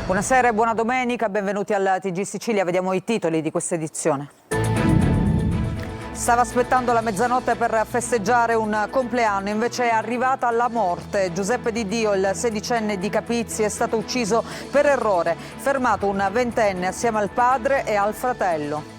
Buonasera e buona domenica, benvenuti al TG Sicilia. Vediamo i titoli di questa edizione. Stava aspettando la mezzanotte per festeggiare un compleanno, invece è arrivata la morte. Giuseppe Di Dio, il sedicenne di Capizzi, è stato ucciso per errore. Fermato un ventenne assieme al padre e al fratello.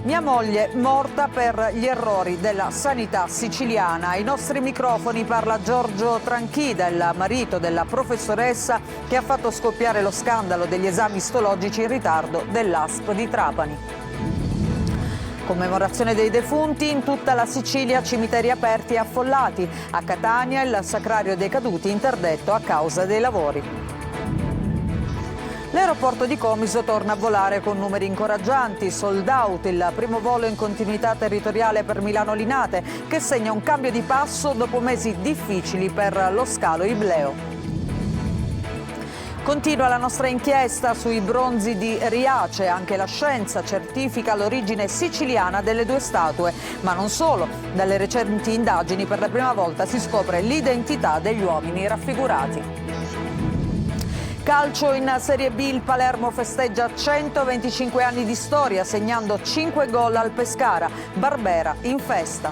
Mia moglie morta per gli errori della sanità siciliana. Ai nostri microfoni parla Giorgio Tranchida, il marito della professoressa che ha fatto scoppiare lo scandalo degli esami istologici in ritardo dell'ASP di Trapani. Commemorazione dei defunti in tutta la Sicilia, cimiteri aperti e affollati. A Catania il sacrario dei caduti interdetto a causa dei lavori. L'aeroporto di Comiso torna a volare con numeri incoraggianti, sold out, il primo volo in continuità territoriale per Milano Linate, che segna un cambio di passo dopo mesi difficili per lo scalo Ibleo. Continua la nostra inchiesta sui bronzi di Riace, anche la scienza certifica l'origine siciliana delle due statue, ma non solo. Dalle recenti indagini per la prima volta si scopre l'identità degli uomini raffigurati. Calcio in Serie B, il Palermo festeggia 125 anni di storia, segnando 5 gol al Pescara. Barbera in festa.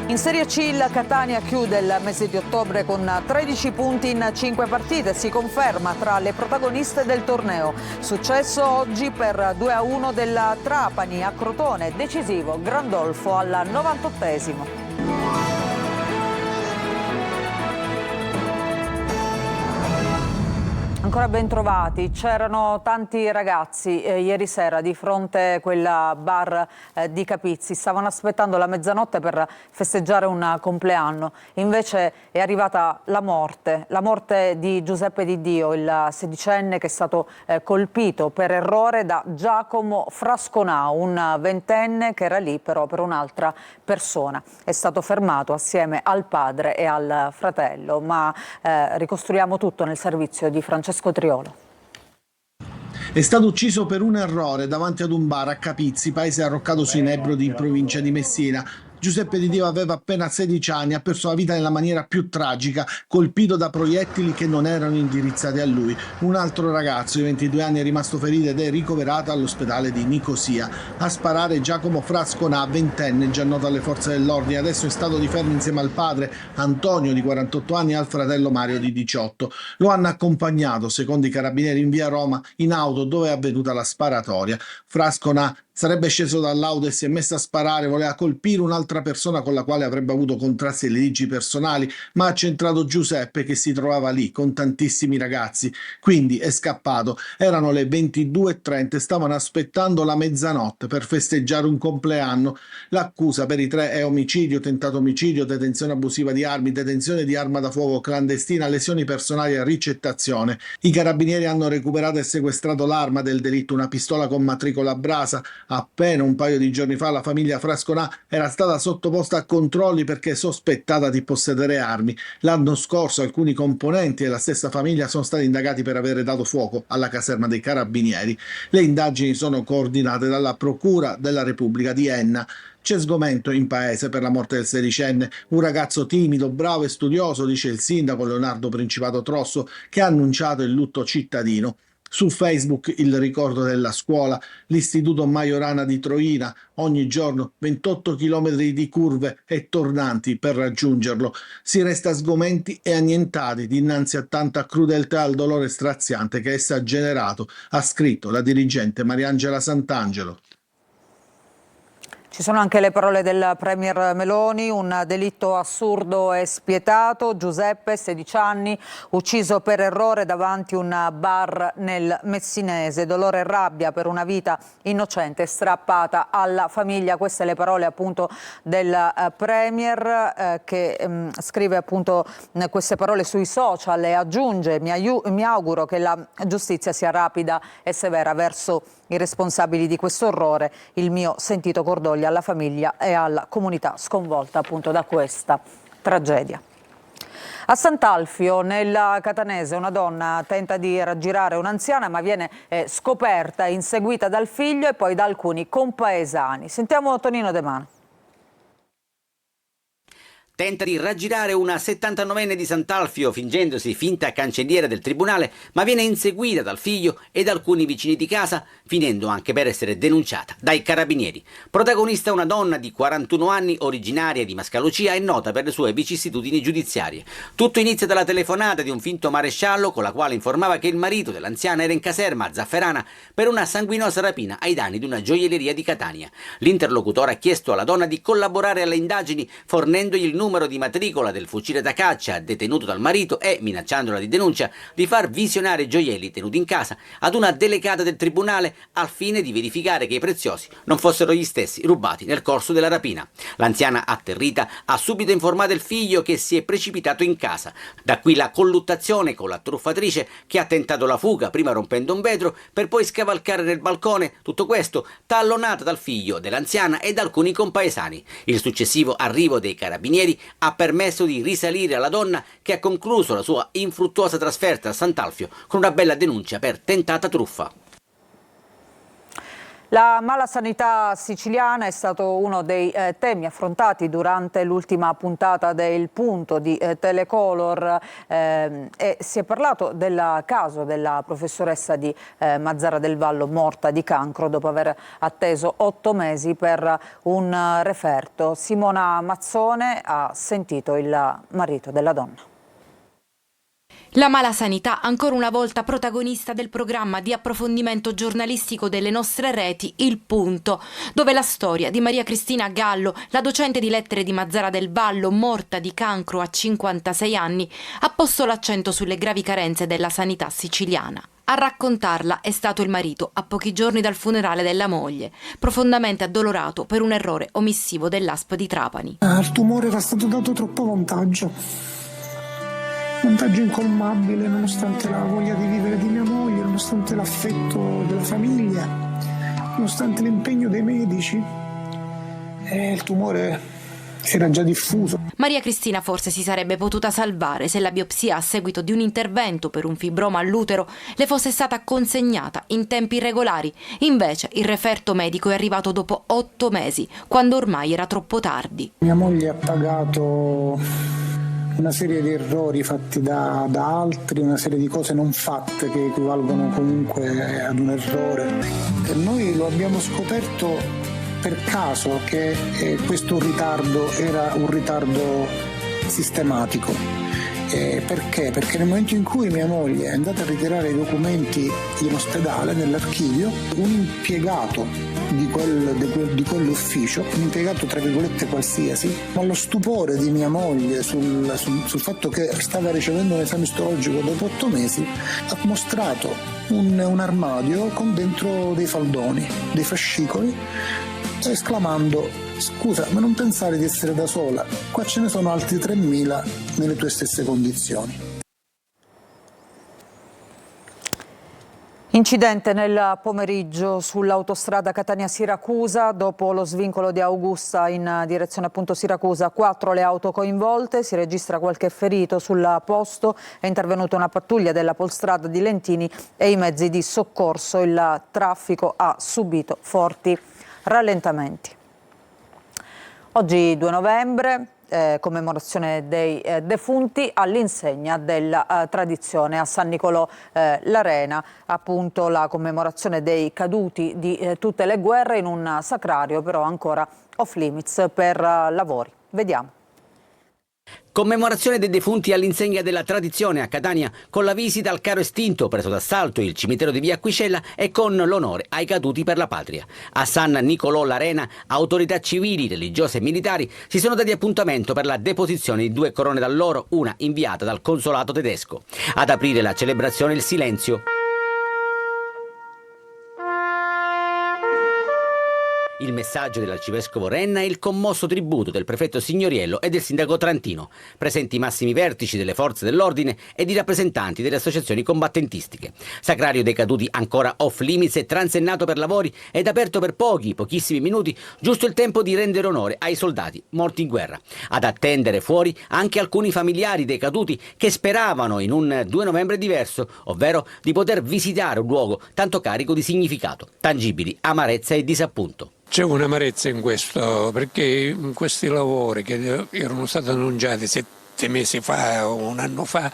In Serie C il Catania chiude il mese di ottobre con 13 punti in 5 partite, si conferma tra le protagoniste del torneo. Successo oggi per 2-1 della Trapani a Crotone, decisivo Grandolfo al 98esimo. Ancora ben trovati, c'erano tanti ragazzi ieri sera di fronte a quella bar di Capizzi, stavano aspettando la mezzanotte per festeggiare un compleanno, invece è arrivata la morte di Giuseppe Di Dio, il sedicenne che è stato colpito per errore da Giacomo Frasconà, un ventenne che era lì però per un'altra persona. È stato fermato assieme al padre e al fratello, ma ricostruiamo tutto nel servizio di Francesco Triolo. È stato ucciso per un errore davanti ad un bar a Capizzi, paese arroccato sui Nebrodi in provincia di Messina. Giuseppe Di Dio aveva appena 16 anni, ha perso la vita nella maniera più tragica, colpito da proiettili che non erano indirizzati a lui. Un altro ragazzo di 22 anni è rimasto ferito ed è ricoverato all'ospedale di Nicosia. A sparare Giacomo Frasconà, ventenne, già noto alle forze dell'ordine, adesso è stato di fermo insieme al padre Antonio di 48 anni e al fratello Mario di 18. Lo hanno accompagnato, secondo i carabinieri, in via Roma in auto dove è avvenuta la sparatoria. Frasconà sarebbe sceso dall'auto e si è messo a sparare, voleva colpire un'altra persona con la quale avrebbe avuto contrasti e litigi personali, ma ha centrato Giuseppe che si trovava lì con tantissimi ragazzi, quindi è scappato. Erano le 22:30 e stavano aspettando la mezzanotte per festeggiare un compleanno. L'accusa per i tre è omicidio, tentato omicidio, detenzione abusiva di armi, detenzione di arma da fuoco clandestina, lesioni personali e ricettazione. I carabinieri hanno recuperato e sequestrato l'arma del delitto, una pistola con matricola a brasa. Appena un paio di giorni fa la famiglia Frasconà era stata sottoposta a controlli perché sospettata di possedere armi. L'anno scorso alcuni componenti della stessa famiglia sono stati indagati per aver dato fuoco alla caserma dei carabinieri. Le indagini sono coordinate dalla Procura della Repubblica di Enna. C'è sgomento in paese per la morte del sedicenne, un ragazzo timido, bravo e studioso, dice il sindaco Leonardo Principato Trosso, che ha annunciato il lutto cittadino. Su Facebook il ricordo della scuola, l'istituto Majorana di Troina, ogni giorno 28 km di curve e tornanti per raggiungerlo. Si resta sgomenti e annientati dinanzi a tanta crudeltà e al dolore straziante che essa ha generato, ha scritto la dirigente Mariangela Sant'Angelo. Ci sono anche le parole del Premier Meloni, un delitto assurdo e spietato. Giuseppe, 16 anni, ucciso per errore davanti a un bar nel Messinese. Dolore e rabbia per una vita innocente strappata alla famiglia. Queste le parole appunto del Premier che scrive appunto queste parole sui social e aggiunge: mi auguro che la giustizia sia rapida e severa verso i responsabili di questo orrore. Il mio sentito cordoglio alla famiglia e alla comunità sconvolta appunto da questa tragedia. A Sant'Alfio, nella Catanese, una donna tenta di raggirare un'anziana ma viene scoperta e inseguita dal figlio e poi da alcuni compaesani. Sentiamo Tonino De Mano. tenta di raggirare una 79enne di Sant'Alfio fingendosi finta cancelliera del tribunale, ma viene inseguita dal figlio e da alcuni vicini di casa, finendo anche per essere denunciata dai carabinieri. Protagonista una donna di 41 anni, originaria di Mascalucia e nota per le sue vicissitudini giudiziarie. Tutto inizia dalla telefonata di un finto maresciallo con la quale informava che il marito dell'anziana era in caserma a Zafferana per una sanguinosa rapina ai danni di una gioielleria di Catania. L'interlocutore ha chiesto alla donna di collaborare alle indagini fornendogli il numero di matricola del fucile da caccia detenuto dal marito e, minacciandola di denuncia, di far visionare i gioielli tenuti in casa ad una delegata del tribunale al fine di verificare che i preziosi non fossero gli stessi rubati nel corso della rapina. L'anziana, atterrita, ha subito informato il figlio che si è precipitato in casa. Da qui la colluttazione con la truffatrice che ha tentato la fuga, prima rompendo un vetro per poi scavalcare nel balcone, tutto questo tallonata dal figlio dell'anziana e da alcuni compaesani. Il successivo arrivo dei carabinieri ha permesso di risalire alla donna che ha concluso la sua infruttuosa trasferta a Sant'Alfio con una bella denuncia per tentata truffa. La malasanità siciliana è stato uno dei temi affrontati durante l'ultima puntata del Punto di Telecolor e si è parlato del caso della professoressa di Mazzara del Vallo morta di cancro dopo aver atteso 8 mesi per un referto. Simona Mazzone ha sentito il marito della donna. La malasanità, ancora una volta protagonista del programma di approfondimento giornalistico delle nostre reti Il Punto, dove la storia di Maria Cristina Gallo, la docente di lettere di Mazzara del Vallo, morta di cancro a 56 anni, ha posto l'accento sulle gravi carenze della sanità siciliana. A raccontarla è stato il marito, a pochi giorni dal funerale della moglie, profondamente addolorato per un errore omissivo dell'ASP di Trapani. Al tumore era stato dato troppo vantaggio incolmabile, nonostante la voglia di vivere di mia moglie, nonostante l'affetto della famiglia, nonostante l'impegno dei medici. Il tumore era già diffuso. Maria Cristina forse si sarebbe potuta salvare se la biopsia a seguito di un intervento per un fibroma all'utero le fosse stata consegnata in tempi regolari. Invece il referto medico è arrivato dopo 8 mesi, quando ormai era troppo tardi. Mia moglie ha pagato una serie di errori fatti da altri, una serie di cose non fatte che equivalgono comunque ad un errore. E noi lo abbiamo scoperto per caso che questo ritardo era un ritardo sistematico. Perché? Perché nel momento in cui mia moglie è andata a ritirare i documenti in ospedale, nell'archivio, un impiegato di quell'ufficio, un impiegato tra virgolette qualsiasi, ma lo stupore di mia moglie sul fatto che stava ricevendo un esame istologico dopo 8 mesi, ha mostrato un armadio con dentro dei faldoni, dei fascicoli, esclamando: scusa, ma non pensare di essere da sola, qua ce ne sono altri 3.000 nelle tue stesse condizioni. Incidente nel pomeriggio sull'autostrada Catania-Siracusa, dopo lo svincolo di Augusta in direzione appunto Siracusa, 4 le auto coinvolte, si registra qualche ferito sul posto, è intervenuta una pattuglia della Polstrada di Lentini e i mezzi di soccorso, il traffico ha subito forti rallentamenti. Oggi 2 novembre, commemorazione dei defunti all'insegna della tradizione a San Nicolò l'Arena, appunto la commemorazione dei caduti di tutte le guerre in un sacrario però ancora off limits per lavori. Vediamo. Commemorazione dei defunti all'insegna della tradizione a Catania, con la visita al carro estinto preso d'assalto il cimitero di Via Aquicella e con l'onore ai caduti per la patria. A San Nicolò l'Arena, autorità civili, religiose e militari si sono dati appuntamento per la deposizione di 2 corone d'alloro, una inviata dal consolato tedesco. Ad aprire la celebrazione il silenzio. Il messaggio dell'arcivescovo Renna e il commosso tributo del prefetto Signoriello e del sindaco Trantino, presenti i massimi vertici delle forze dell'ordine ed i rappresentanti delle associazioni combattentistiche. Sacrario dei caduti ancora off limits e transennato per lavori ed aperto per pochissimi minuti, giusto il tempo di rendere onore ai soldati morti in guerra. Ad attendere fuori anche alcuni familiari dei caduti che speravano in un 2 novembre diverso, ovvero di poter visitare un luogo tanto carico di significato, tangibili, amarezza e disappunto. C'è un'amarezza in questo, perché questi lavori che erano stati annunciati 7 mesi fa o un anno fa,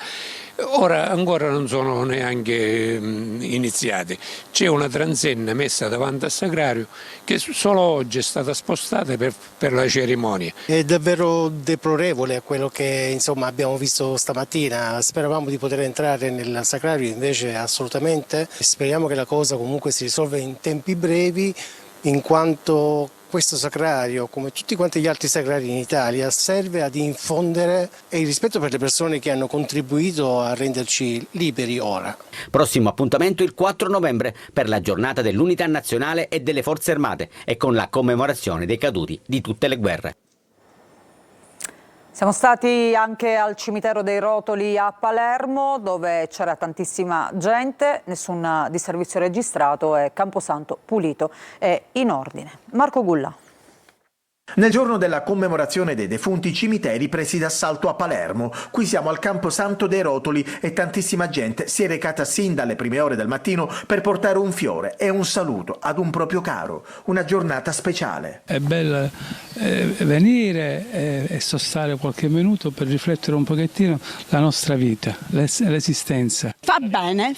ora ancora non sono neanche iniziati. C'è una transenna messa davanti al Sacrario che solo oggi è stata spostata per la cerimonia. È davvero deplorevole quello che abbiamo visto stamattina. Speravamo di poter entrare nel Sacrario, invece assolutamente. Speriamo che la cosa comunque si risolva in tempi brevi, in quanto questo sacrario, come tutti quanti gli altri sacrari in Italia, serve ad infondere il rispetto per le persone che hanno contribuito a renderci liberi ora. Prossimo appuntamento il 4 novembre per la giornata dell'Unità Nazionale e delle Forze Armate e con la commemorazione dei caduti di tutte le guerre. Siamo stati anche al cimitero dei Rotoli a Palermo, dove c'era tantissima gente, nessun disservizio registrato e Camposanto pulito e in ordine. Marco Gulla. Nel giorno della commemorazione dei defunti, cimiteri presi d'assalto a Palermo. Qui siamo al Camposanto dei Rotoli e tantissima gente si è recata sin dalle prime ore del mattino per portare un fiore e un saluto ad un proprio caro. Una giornata speciale. È bello venire e sostare qualche minuto per riflettere un pochettino la nostra vita, l'esistenza. Fa bene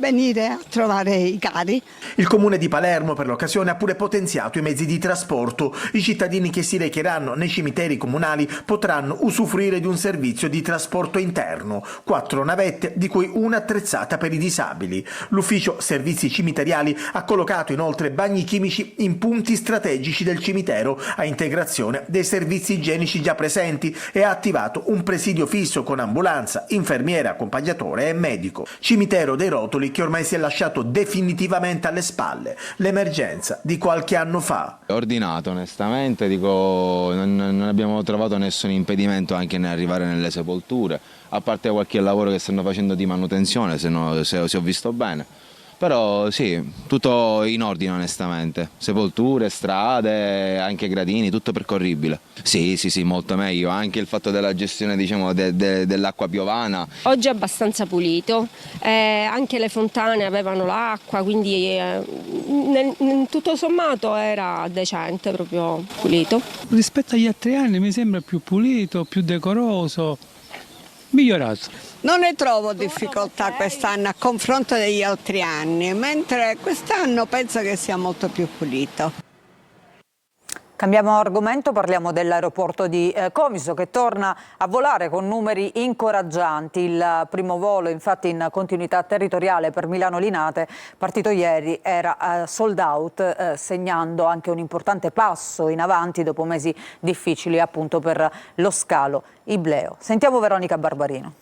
venire a trovare i cari. Il comune di Palermo per l'occasione ha pure potenziato i mezzi di trasporto. I cittadini che si recheranno nei cimiteri comunali potranno usufruire di un servizio di trasporto interno. 4 navette, di cui una attrezzata per i disabili. L'ufficio servizi cimiteriali ha collocato inoltre bagni chimici in punti strategici del cimitero a integrazione dei servizi igienici già presenti e ha attivato un presidio fisso con ambulanza, infermiere, accompagnatore e medico. Cimitero dei Rotoli che ormai si è lasciato definitivamente alle spalle l'emergenza di qualche anno fa. Ordinato, onestamente, non abbiamo trovato nessun impedimento anche nell'arrivare nelle sepolture, a parte qualche lavoro che stanno facendo di manutenzione, se ho visto bene. Però sì, tutto in ordine onestamente, sepolture, strade, anche gradini, tutto percorribile. Sì, molto meglio, anche il fatto della gestione dell'acqua piovana. Oggi è abbastanza pulito, anche le fontane avevano l'acqua, quindi tutto sommato era decente, proprio pulito. Rispetto agli altri anni mi sembra più pulito, più decoroso, migliorato. Non ne trovo difficoltà quest'anno a confronto degli altri anni, mentre quest'anno penso che sia molto più pulito. Cambiamo argomento, parliamo dell'aeroporto di Comiso che torna a volare con numeri incoraggianti. Il primo volo, infatti, in continuità territoriale per Milano Linate, partito ieri, era sold out, segnando anche un importante passo in avanti dopo mesi difficili appunto per lo scalo Ibleo. Sentiamo Veronica Barbarino.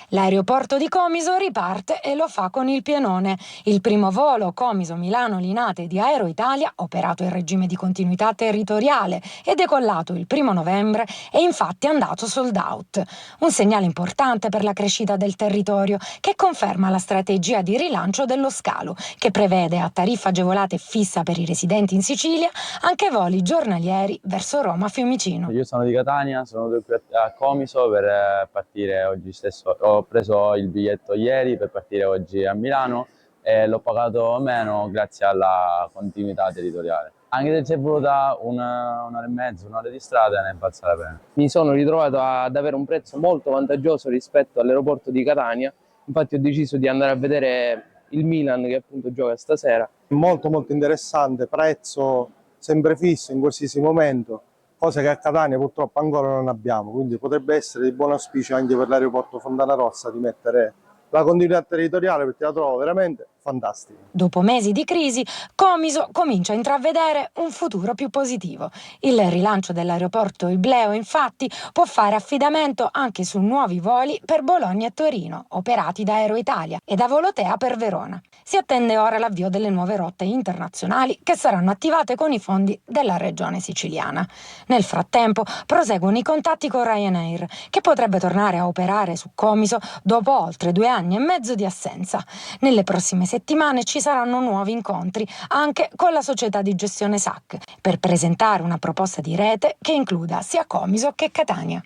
L'aeroporto di Comiso riparte e lo fa con il pienone. Il primo volo Comiso-Milano-Linate di Aero Italia, operato in regime di continuità territoriale e decollato il 1 novembre, è infatti andato sold out. Un segnale importante per la crescita del territorio, che conferma la strategia di rilancio dello scalo, che prevede a tariffa agevolata e fissa per i residenti in Sicilia anche voli giornalieri verso Roma-Fiumicino. Io sono di Catania, sono qui a Comiso per partire oggi stesso. Ho preso il biglietto ieri per partire oggi a Milano e l'ho pagato meno grazie alla continuità territoriale. Anche se ci è voluta un'ora e mezza, un'ora di strada, ne è valsa la pena. Mi sono ritrovato ad avere un prezzo molto vantaggioso rispetto all'aeroporto di Catania, infatti ho deciso di andare a vedere il Milan che appunto gioca stasera. Molto interessante, prezzo sempre fisso in qualsiasi momento. Cose che a Catania purtroppo ancora non abbiamo, quindi potrebbe essere di buon auspicio anche per l'aeroporto Fontana Rossa di mettere la continuità territoriale, perché la trovo veramente fantastica. Dopo mesi di crisi, Comiso comincia a intravedere un futuro più positivo. Il rilancio dell'aeroporto Ibleo, infatti, può fare affidamento anche su nuovi voli per Bologna e Torino, operati da Aero Italia, e da Volotea per Verona. Si attende ora l'avvio delle nuove rotte internazionali che saranno attivate con i fondi della regione siciliana. Nel frattempo proseguono i contatti con Ryanair, che potrebbe tornare a operare su Comiso dopo oltre 2 anni e mezzo di assenza. Nelle prossime settimane ci saranno nuovi incontri anche con la società di gestione SAC per presentare una proposta di rete che includa sia Comiso che Catania.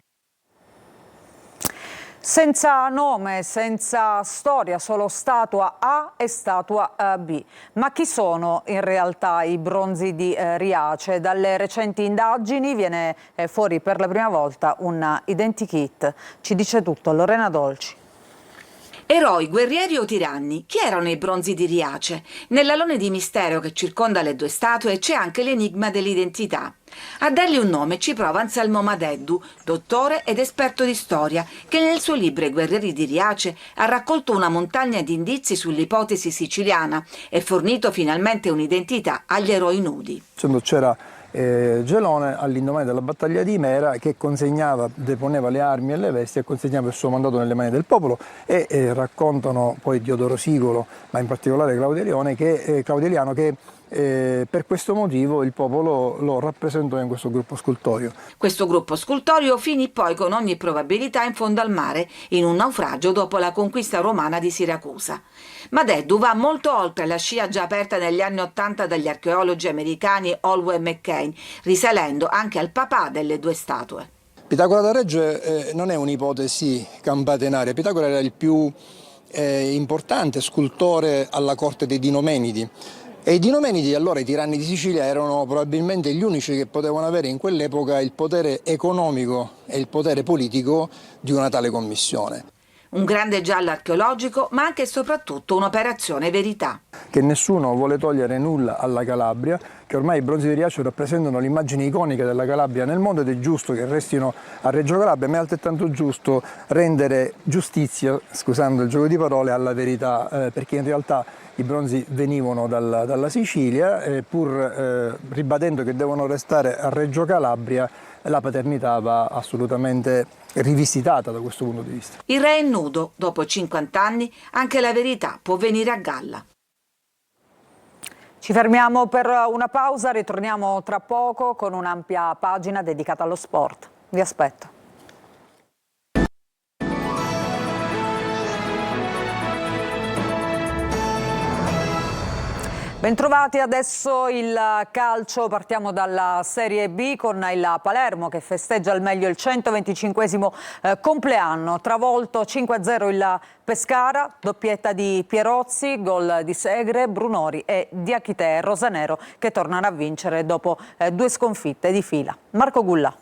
Senza nome, senza storia, solo statua A e statua B. Ma chi sono in realtà i bronzi di Riace? Dalle recenti indagini viene fuori per la prima volta un identikit. Ci dice tutto Lorena Dolci. Eroi, guerrieri o tiranni? Chi erano i bronzi di Riace? Nell'alone di mistero che circonda le due statue c'è anche l'enigma dell'identità. A dargli un nome ci prova Anselmo Madeddu, dottore ed esperto di storia, che nel suo libro I guerrieri di Riace ha raccolto una montagna di indizi sull'ipotesi siciliana e fornito finalmente un'identità agli eroi nudi. C'era Gelone all'indomani della battaglia di Imera che deponeva le armi e le vesti e consegnava il suo mandato nelle mani del popolo e raccontano poi Diodoro Sigolo, ma in particolare Claudio Eliano che per questo motivo il popolo lo rappresentò in questo gruppo scultoreo. Questo gruppo scultoreo finì poi con ogni probabilità in fondo al mare, in un naufragio dopo la conquista romana di Siracusa. Madeddu va molto oltre la scia già aperta negli anni '80 dagli archeologi americani Holwell e McCain, risalendo anche al papà delle due statue. Pitagora da Regge non è un'ipotesi campata in aria. Pitagora era il più importante scultore alla corte dei Dinomenidi. E i Dinomenidi, allora i tiranni di Sicilia, erano probabilmente gli unici che potevano avere in quell'epoca il potere economico e il potere politico di una tale commissione. Un grande giallo archeologico, ma anche e soprattutto un'operazione verità. Che nessuno vuole togliere nulla alla Calabria, che ormai i bronzi di Riace rappresentano l'immagine iconica della Calabria nel mondo ed è giusto che restino a Reggio Calabria, ma è altrettanto giusto rendere giustizia, scusando il gioco di parole, alla verità, perché in realtà i bronzi venivano dalla Sicilia, pur ribadendo che devono restare a Reggio Calabria, la paternità va assolutamente rivisitata da questo punto di vista. Il re è nudo, dopo 50 anni anche la verità può venire a galla. Ci fermiamo per una pausa, ritorniamo tra poco con un'ampia pagina dedicata allo sport. Vi aspetto. Bentrovati, adesso il calcio, partiamo dalla Serie B con il Palermo che festeggia al meglio il 125esimo compleanno, travolto 5-0 il Pescara, doppietta di Pierozzi, gol di Segre, Brunori e Diachité e Rosanero che tornano a vincere dopo 2 sconfitte di fila. Marco Gulla.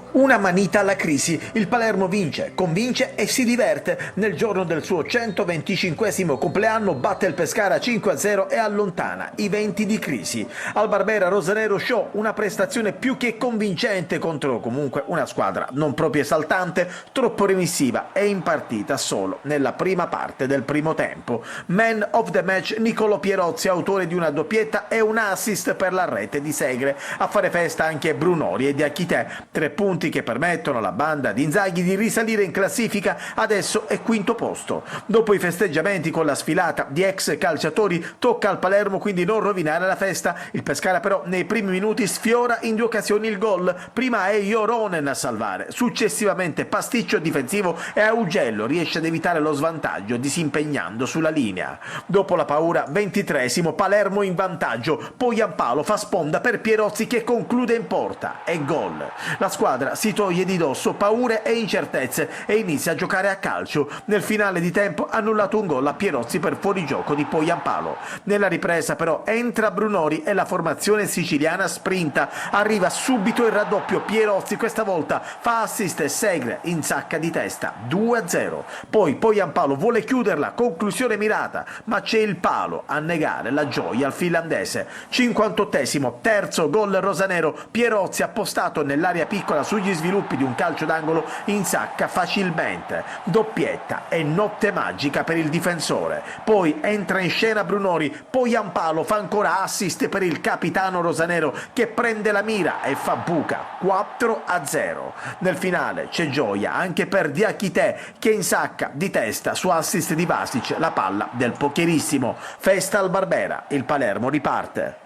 Una manita alla crisi, il Palermo vince, convince e si diverte. Nel giorno del suo 125esimo compleanno batte il Pescara 5-0 e allontana i venti di crisi. Al Barbera Rosanero show, una prestazione più che convincente contro comunque una squadra non proprio esaltante, troppo remissiva e in partita solo nella prima parte del primo tempo. Man of the match Nicolò Pierozzi, autore di una doppietta e un assist per la rete di Segre. A fare festa anche Brunori e Diachité, 3 punti che permettono alla banda di Inzaghi di risalire in classifica, adesso è quinto posto. Dopo i festeggiamenti con la sfilata di ex calciatori tocca al Palermo quindi non rovinare la festa. Il Pescara però nei primi minuti sfiora in 2 occasioni il gol, prima è Joronen a salvare, successivamente pasticcio difensivo e Augello riesce ad evitare lo svantaggio disimpegnando sulla linea. Dopo la paura, 23esimo, Palermo in vantaggio, poi Giampalo fa sponda per Pierozzi che conclude in porta e gol. La squadra si toglie di dosso paure e incertezze e inizia a giocare a calcio. Nel finale di tempo ha annullato un gol a Pierozzi per fuorigioco di Poyampalo. Nella ripresa però entra Brunori e la formazione siciliana sprinta. Arriva subito il raddoppio, Pierozzi questa volta fa assist e Segre in sacca di testa, 2-0. Poi Poyampalo vuole chiuderla, conclusione mirata, ma c'è il palo a negare la gioia al finlandese. 58esimo, terzo gol rosanero, Pierozzi appostato nell'area piccola sugli sviluppi di un calcio d'angolo insacca facilmente, doppietta e notte magica per il difensore. Poi entra in scena Brunori, poi Giampalo fa ancora assist per il capitano rosanero che prende la mira e fa buca, 4-0. Nel finale c'è gioia anche per Diachité che insacca di testa su assist di Vasic la palla del pokerissimo. Festa al Barbera, il Palermo riparte.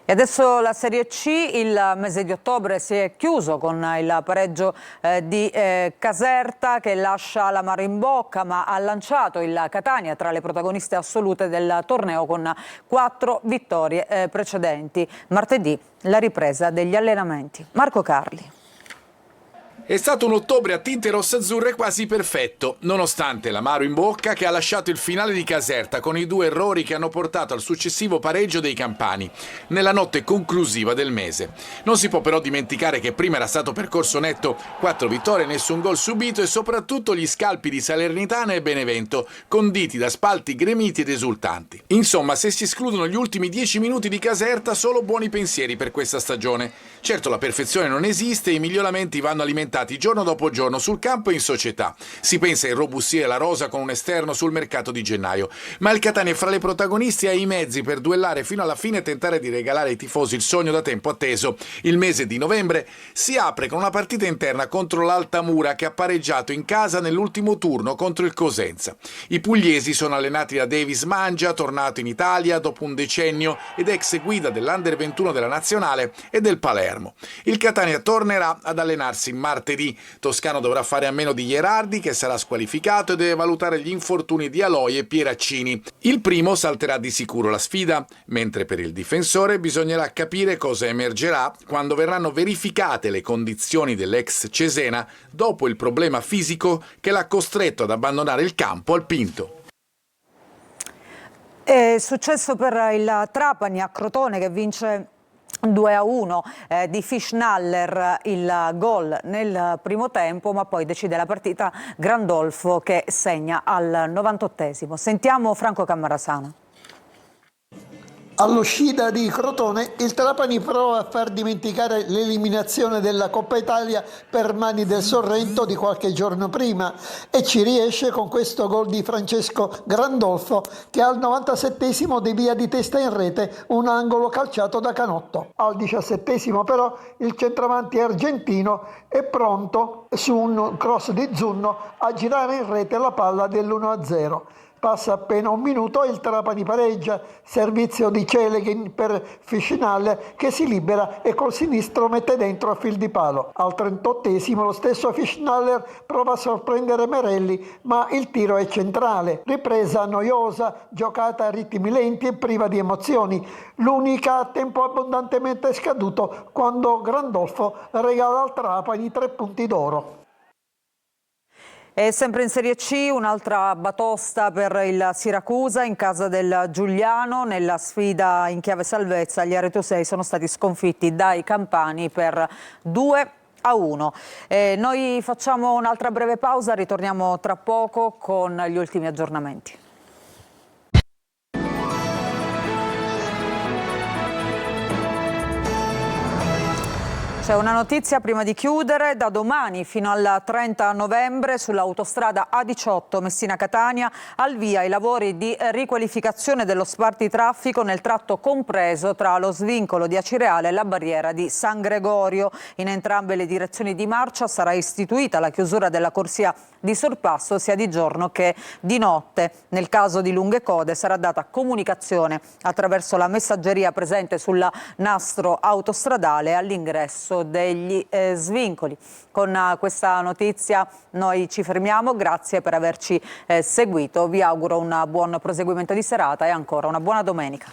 E adesso la Serie C, il mese di ottobre si è chiuso con il pareggio di Caserta che lascia l'amaro in bocca, ma ha lanciato il Catania tra le protagoniste assolute del torneo con 4 vittorie precedenti. Martedì la ripresa degli allenamenti. Marco Carli. È stato un ottobre a tinte rossazzurre quasi perfetto, nonostante l'amaro in bocca che ha lasciato il finale di Caserta con i 2 errori che hanno portato al successivo pareggio dei campani, nella notte conclusiva del mese. Non si può però dimenticare che prima era stato percorso netto, 4 vittorie, nessun gol subito e soprattutto gli scalpi di Salernitana e Benevento, conditi da spalti gremiti ed esultanti. Insomma, se si escludono gli ultimi 10 minuti di Caserta, solo buoni pensieri per questa stagione. Certo, la perfezione non esiste e i miglioramenti vanno alimentati giorno dopo giorno sul campo e in società. Si pensa a irrobustire la rosa con un esterno sul mercato di gennaio, ma il Catania è fra le protagoniste e ha i mezzi per duellare fino alla fine e tentare di regalare ai tifosi il sogno da tempo atteso. Il mese di novembre si apre con una partita interna contro l'Altamura che ha pareggiato in casa nell'ultimo turno contro il Cosenza. I pugliesi sono allenati da Davis Mangia, tornato in Italia dopo un decennio ed ex guida dell'Under 21 della Nazionale e del Palermo. Il Catania tornerà ad allenarsi martedì. Toscano dovrà fare a meno di Gherardi che sarà squalificato e deve valutare gli infortuni di Aloi e Pieraccini. Il primo salterà di sicuro la sfida, mentre per il difensore bisognerà capire cosa emergerà quando verranno verificate le condizioni dell'ex Cesena dopo il problema fisico che l'ha costretto ad abbandonare il campo al Pinto. È successo per il Trapani a Crotone che vince 2-1 di Fischnaller il gol nel primo tempo, ma poi decide la partita Grandolfo che segna al 98esimo. Sentiamo Franco Cammarasano. All'uscita di Crotone il Trapani prova a far dimenticare l'eliminazione della Coppa Italia per mani del Sorrento di qualche giorno prima e ci riesce con questo gol di Francesco Grandolfo che al 97esimo devia di testa in rete un angolo calciato da Canotto. Al 17esimo però il centravanti argentino è pronto su un cross di Zunno a girare in rete la palla dell'1-0. Passa appena un minuto e il Trapani pareggia, servizio di Celeghin per Fischnaller che si libera e col sinistro mette dentro a fil di palo. Al 38esimo lo stesso Fischnaller prova a sorprendere Merelli, ma il tiro è centrale. Ripresa noiosa, giocata a ritmi lenti e priva di emozioni, l'unica a tempo abbondantemente scaduto quando Grandolfo regala al Trapani 3 punti d'oro. E sempre in Serie C un'altra batosta per il Siracusa in casa del Giuliano. Nella sfida in chiave salvezza gli aretosei sono stati sconfitti dai campani per 2-1. Noi facciamo un'altra breve pausa, ritorniamo tra poco con gli ultimi aggiornamenti. C'è una notizia prima di chiudere: da domani fino al 30 novembre sull'autostrada A18 Messina-Catania al via i lavori di riqualificazione dello spartitraffico nel tratto compreso tra lo svincolo di Acireale e la barriera di San Gregorio. In entrambe le direzioni di marcia sarà istituita la chiusura della corsia di sorpasso sia di giorno che di notte. Nel caso di lunghe code sarà data comunicazione attraverso la messaggeria presente sulla nastro autostradale all'ingresso degli svincoli. Con questa notizia noi ci fermiamo, grazie per averci seguito, vi auguro un buon proseguimento di serata e ancora una buona domenica.